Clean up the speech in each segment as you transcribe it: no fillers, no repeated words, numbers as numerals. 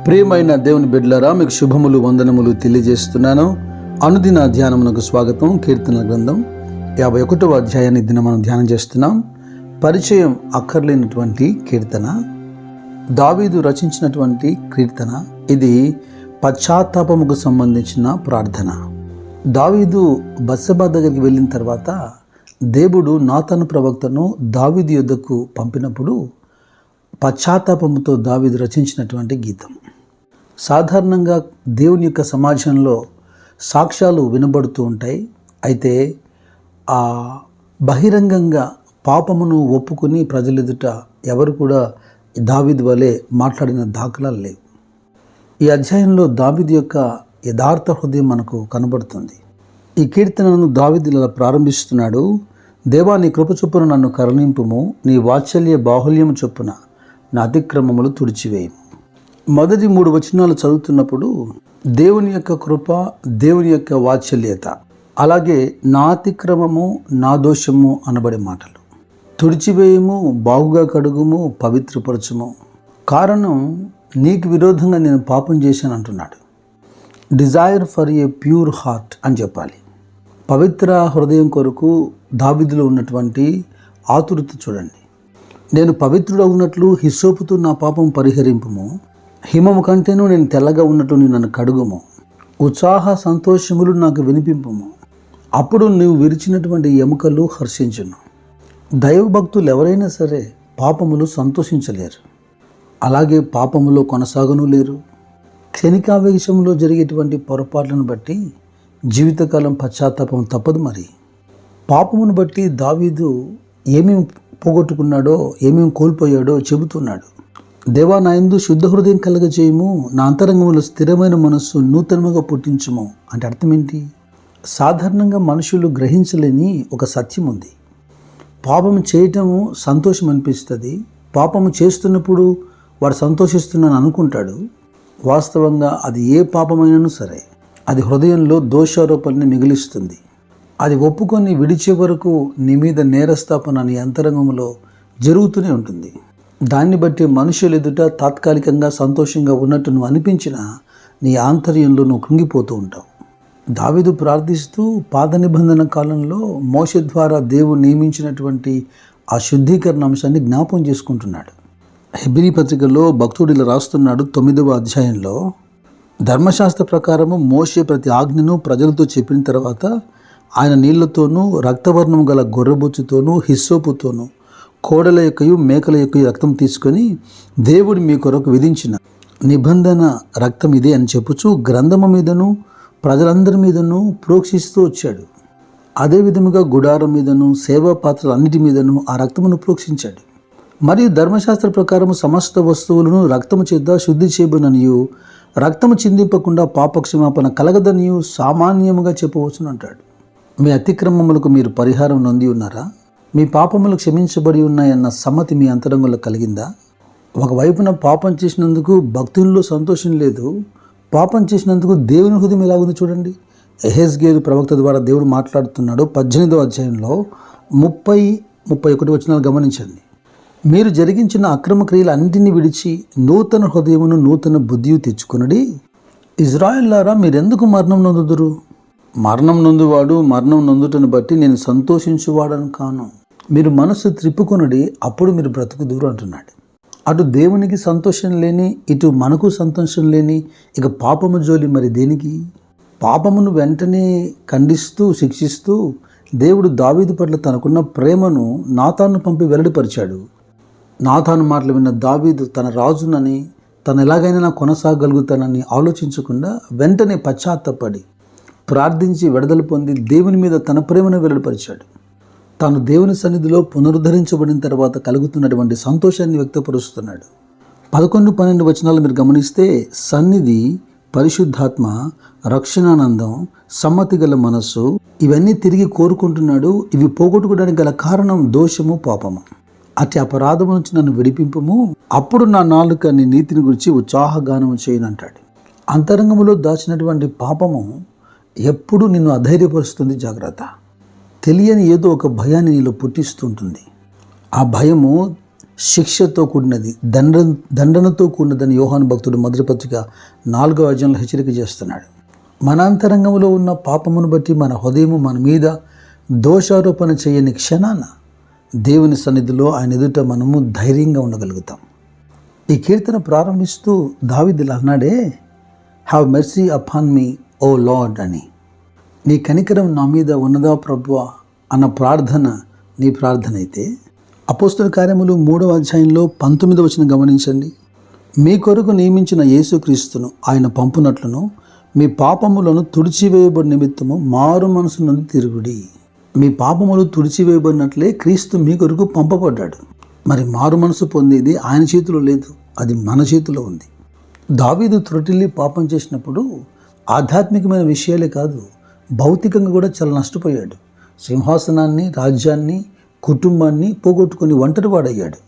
ప్రియమైన దేవుని బిడ్డలారా, మీకు శుభములు వందనములు తెలియజేస్తున్నాను. అనుదిన ధ్యానమునకు స్వాగతం. కీర్తనల గ్రంథం 51వ అధ్యాయాన్ని దిన మనం ధ్యానం చేస్తున్నాం. పరిచయం అక్కర్లేనటువంటి కీర్తన, దావీదు రచించినటువంటి కీర్తన. ఇది పశ్చాత్తాపముకు సంబంధించిన ప్రార్థన. దావీదు బత్షెబా దగ్గరికి వెళ్ళిన తర్వాత దేవుడు నాతాను ప్రవక్తను దావీదు యొద్దకు పంపినప్పుడు పశ్చాత్తాపముతో దావీదు రచించినటువంటి గీతం. సాధారణంగా దేవుని యొక్క సమాజంలో సాక్ష్యాలు వినబడుతూ ఉంటాయి. అయితే ఆ బహిరంగంగా పాపమును ఒప్పుకొని ప్రజలెదుట ఎవరు కూడా దావీదు వలె మాట్లాడిన దాఖలాలు లేవు. ఈ అధ్యాయంలో దావీదు యొక్క యథార్థ హృదయం మనకు కనబడుతుంది. ఈ కీర్తనను దావీదు ఇలా ప్రారంభిస్తున్నాడు. దేవా, నీ కృప చొప్పున నన్ను కరుణింపుము, నీ వాత్సల్య బాహుల్యము చొప్పున నా అతిక్రమములు తుడిచివేయము. మొదటి 3 వచనాలు చదువుతున్నప్పుడు దేవుని యొక్క కృప, దేవుని యొక్క వాత్సల్యత, అలాగే నా అతిక్రమము, నా దోషము అనబడే మాటలు. తుడిచివేయము, బాగుగా కడుగుము, పవిత్రపరచుము. కారణం, నీకు విరోధంగా నేను పాపం చేశాను అంటున్నాడు. Desire for a pure heart అని చెప్పాలి. పవిత్ర హృదయం కొరకు దావీదులో ఉన్నటువంటి ఆతురత చూడండి. నేను పవిత్రుడవునట్లు హిస్సోపుతో నా పాపం పరిహరింపుము, హిమము కంటేను నేను తెల్లగా ఉన్నట్లు నీ నన్ను కడుగుము, ఉత్సాహ సంతోషములు నాకు వినిపింపుము, అప్పుడు నువ్వు విరిచినటువంటి ఎముకలు హర్షించును. దైవభక్తులు ఎవరైనా సరే పాపములు సంతోషించలేరు, అలాగే పాపములో కొనసాగను లేరు. క్షణికావేశంలో జరిగేటువంటి పొరపాట్లను బట్టి జీవితకాలం పశ్చాత్తాపం తప్పదు. మరి పాపమును బట్టి దావీదు ఏమేమి పోగొట్టుకున్నాడో, ఏమేమి కోల్పోయాడో చెబుతున్నాడు. దేవా, నా యందు శుద్ధ హృదయం కలగజేయము, నా అంతరంగంలో స్థిరమైన మనస్సు నూతనముగా పుట్టించుము. అంటే అర్థం ఏంటి? సాధారణంగా మనుషులు గ్రహించలేని ఒక సత్యం ఉంది. పాపము చేయటము సంతోషం అనిపిస్తుంది. పాపము చేస్తున్నప్పుడు వాడు సంతోషిస్తున్నాను అనుకుంటాడు. వాస్తవంగా అది ఏ పాపమైనను సరే అది హృదయంలో దోషారోపణని మిగిలిస్తుంది. అది ఒప్పుకొని విడిచే వరకు నీ మీద నేరస్థాపన నీ అంతరంగంలో జరుగుతూనే ఉంటుంది. దాన్ని బట్టి మనుషులు ఎదుట తాత్కాలికంగా సంతోషంగా ఉన్నట్టు నువ్వు అనిపించినా నీ ఆంతర్యంలో నువ్వు కృంగిపోతూ ఉంటావు. దావీదు ప్రార్థిస్తూ పాత నిబంధన కాలంలో మోషే ద్వారా దేవుడు నియమించినటువంటి ఆ శుద్ధీకరణ అంశాన్ని జ్ఞాపకం చేసుకుంటున్నాడు. హెబ్రీ పత్రికలో భక్తుడు ఇలా రాస్తున్నాడు. 9వ అధ్యాయంలో, ధర్మశాస్త్ర ప్రకారము మోషే ప్రతి ఆజ్ఞను ప్రజలతో చెప్పిన తర్వాత ఆయన నీళ్లతోనూ రక్తవర్ణము గల గొర్రెబొచ్చుతోనూ హిస్సోపుతోనూ కోడల యొక్కయు మేకల యొక్కయు రక్తం తీసుకొని దేవుడు మీ కొరకు విధించిన నిబంధన రక్తం ఇదే అని చెప్పుచూ గ్రంథము మీదను ప్రజలందరి మీదను ప్రోక్షిస్తూ వచ్చాడు. అదే విధముగా గుడారం మీదను సేవా పాత్రలు అన్నిటి మీదను ఆ రక్తమును ప్రోక్షించాడు. మరియు ధర్మశాస్త్ర ప్రకారము సమస్త వస్తువులను రక్తము చేత శుద్ధి చేయబడిననియు రక్తము చిందింపకుండా పాపక్షమాపణ కలగదనియు సామాన్యముగా చెప్పవచ్చును అంటాడు. మీ అతిక్రమములకు మీరు పరిహారం నొంది ఉన్నారా? మీ పాపములు క్షమించబడి ఉన్నాయన్న సమ్మతి మీ అంతరంగంలో కలిగిందా? ఒకవైపున పాపం చేసినందుకు భక్తుల్లో సంతోషం లేదు, పాపం చేసినందుకు దేవుని హృదయం ఎలా ఉంది చూడండి. యెహెజ్కేలు ప్రవక్త ద్వారా దేవుడు మాట్లాడుతున్నాడు. 18వ అధ్యాయంలో 30-31 వచనాలు గమనించండి. మీరు జరిగించిన అక్రమ క్రియలు అన్నింటినీ విడిచి నూతన హృదయమును నూతన బుద్ధియు తెచ్చుకొనుడి. ఇజ్రాయేల్లారా, మీరెందుకు మరణం నొందుదురు? మరణం నొందువాడు మరణం నొందుటను బట్టి నేను సంతోషించువాడను కాను. మీరు మనస్సు త్రిప్పుకొనుడి, అప్పుడు మీరు బ్రతుకుదురు అంటున్నాడు. అటు దేవునికి సంతోషం లేని, ఇటు మనకు సంతోషం లేని ఇక పాపము జోలి మరి దేనికి? పాపమును వెంటనే ఖండిస్తూ శిక్షిస్తూ దేవుడు దావీదు పట్ల తనకున్న ప్రేమను నాతాను పంపి వెల్లడిపరిచాడు. నాతాను మాటలు విన్న దావీదు తన రాజునని, తను ఎలాగైనా కొనసాగలుగుతానని ఆలోచించకుండా వెంటనే పశ్చాత్తపడి ప్రార్థించి విడుదల పొంది దేవుని మీద తన ప్రేమను వెల్లడిపరిచాడు. తాను దేవుని సన్నిధిలో పునరుద్ధరించబడిన తర్వాత కలుగుతున్నటువంటి సంతోషాన్ని వ్యక్తపరుస్తున్నాడు. 11-12 వచనాలు మీరు గమనిస్తే, సన్నిధి, పరిశుద్ధాత్మ, రక్షణానందం, సమ్మతి గల మనస్సు, ఇవన్నీ తిరిగి కోరుకుంటున్నాడు. ఇవి పోగొట్టుకోవడానికి గల కారణం దోషము, పాపము. అతి అపరాధము నుంచి నన్ను విడిపింపుము, అప్పుడు నా నాలుక నీ నీతిని గురించి ఉత్సాహగానము చేయనంటాడు. అంతరంగంలో దాచినటువంటి పాపము ఎప్పుడు నిన్ను అధైర్యపరుస్తుంది. జాగ్రత్త. తెలియని ఏదో ఒక భయాన్ని నీలో పుట్టిస్తుంటుంది. ఆ భయము శిక్షతో కూడినది, దండనతో కూడినదని యోహాను భక్తుడు మొదటి పత్రిక 4వ అధ్యాయంలో హెచ్చరిక చేస్తున్నాడు. మన అంతరంగంలో ఉన్న పాపమును బట్టి మన హృదయము మన మీద దోషారోపణ చేయని క్షణాన దేవుని సన్నిధిలో ఆయన ఎదుట మనము ధైర్యంగా ఉండగలుగుతాం. ఈ కీర్తన ప్రారంభిస్తూ దావీదు ఇలా అన్నాడే, have mercy upon me O Lord అని. నీ కనికరం నా మీద ఉన్నదా ప్రభువా అన్న ప్రార్థన నీ ప్రార్థన అయితే, అపోస్తల కార్యములు 3వ అధ్యాయంలో 19వ వచనం గమనించండి. మీ కొరకు నియమించిన యేసుక్రీస్తును ఆయన పంపునట్లును మీ పాపములను తుడిచివేయబడి నిమిత్తము మారు మనసు నుండి తిరుగుడి. మీ పాపములు తుడిచివేయబడినట్లే క్రీస్తు మీ కొరకు పంపబడ్డాడు. మరి మారు మనసు పొందేది ఆయన చేతిలో లేదు, అది మన చేతిలో ఉంది. దావీదు త్రొటిల్లి పాపం చేసినప్పుడు ఆధ్యాత్మికమైన విషయాలే కాదు, భౌతికంగా కూడా చాలా నష్టపోయాడు. సింహాసనాన్ని, రాజ్యాన్ని, కుటుంబాన్ని పోగొట్టుకుని ఒంటరివాడయ్యాడు.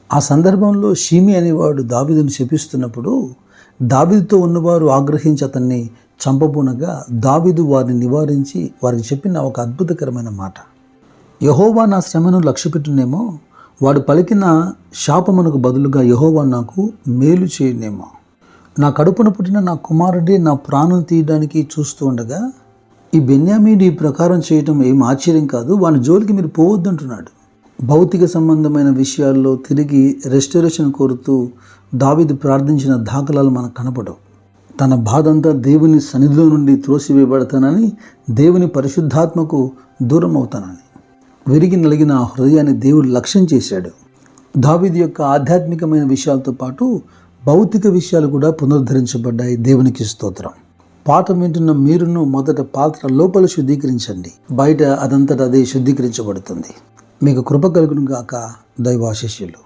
ఆ సందర్భంలో షీమి అనేవాడు దావీదును శపిస్తున్నప్పుడు దావీదుతో ఉన్నవారు ఆగ్రహించి అతన్ని చంపబోనగా దావీదు వారిని నివారించి వారికి చెప్పిన ఒక అద్భుతకరమైన మాట, యెహోవా నా శ్రమను లక్ష్యపెట్టునేమో, వాడు పలికిన శాపమునకు బదులుగా యెహోవా నాకు మేలు చేయనేమో. నా కడుపున పుట్టిన నా కుమారుడే నా ప్రాణం తీయడానికి చూస్తూ ఉండగా ఈ బెన్యామీను ఈ ప్రకారం చేయటం ఏం ఆశ్చర్యం కాదు, వాని జోలికి మీరు పోవద్దంటున్నాడు. భౌతిక సంబంధమైన విషయాల్లో తిరిగి రెస్టరేషన్ కోరుతూ దావీదు ప్రార్థించిన దాఖలాలు మనకు కనపడవు. తన బాధ అంతా దేవుని సన్నిధిలో నుండి త్రోసివేయబడతానని, దేవుని పరిశుద్ధాత్మకు దూరం అవుతానని, విరిగి నలిగిన హృదయాన్ని దేవుడు లక్ష్యం చేశాడు. దావీదు యొక్క ఆధ్యాత్మికమైన విషయాలతో పాటు భౌతిక విషయాలు కూడా పునరుద్ధరించబడ్డాయి. దేవునికి స్తోత్రం. పాఠం వింటున్న మీరును మొదట పాత్ర లోపల శుద్ధీకరించండి, బయట అదంతటా అదే శుద్ధీకరించబడుతుంది. మీకు కృప కలుగును గాక. దైవాశీస్సులు.